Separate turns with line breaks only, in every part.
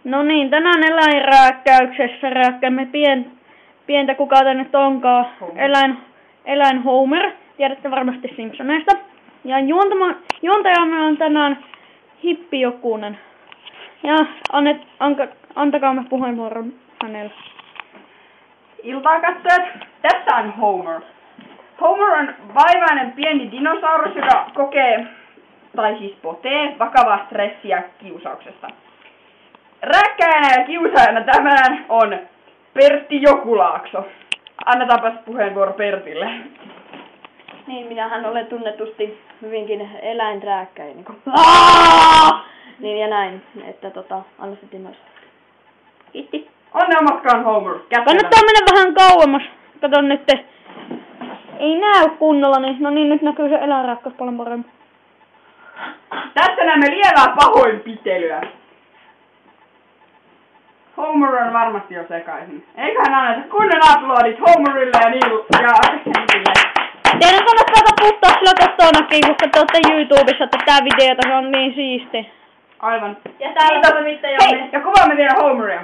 No niin, tänään eläinrääkkäyksessä rääkkäämme pientä, kuka tää nyt onkaan. Eläin Homer. Tiedätte varmasti Simpsoneista. Ja juontajamme on tänään Hippi Jokunen. Ja antakaamme puheenvuoron hänelle.
Iltaa katsojat, tässä on Homer. Homer on vaivainen pieni dinosaurus, joka kokee, tai siis potee, vakavaa stressiä kiusauksesta. Rääkkäjänä ja kiusaajana tämän on Pertti Jokulaakso. Annetaanpas puheenvuoro Pertille.
Niin, minähän olen tunnetusti hyvinkin eläinrääkkäjä. Niin ja näin, että anna se dinosaurus.
Kiitti.
Onnea matkaan Homer.
Kannattaa mennä vähän kauemmas. Kato nyt. Ei näy kunnolla, niin no niin, nyt näkyy se eläinrääkkäys paljon paremmin.
Tässä näemme lievää pahoinpitelyä. Homer on varmasti jo sekaisin. Eiköhän anneta kunnon aplodit Homerille ja Neil ja Hempille.
Teidän kannattaa taputtaa sillä kotonakin, koska te olette YouTubessa, että tää videota se on niin siisti.
Aivan.
Ja täällä toimittajamme.
Ja kuvaamme vielä Homeria.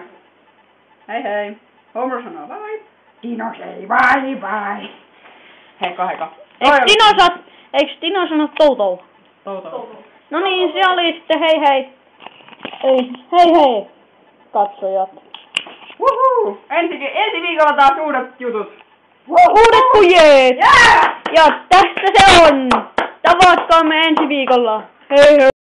Hei hei. Homer sanoo bye. Dino say bye bye. Heikka.
Eiks Dino sano toutou?
Toutou.
No niin, se oli sitten hei hei. Hei katsojat.
Wuhuu! Ensi viikolla taas uudet jutut.
Uudet kujeet!
Yeah!
Ja tästä se on! Tavatkaamme ensi viikolla. Hei hei!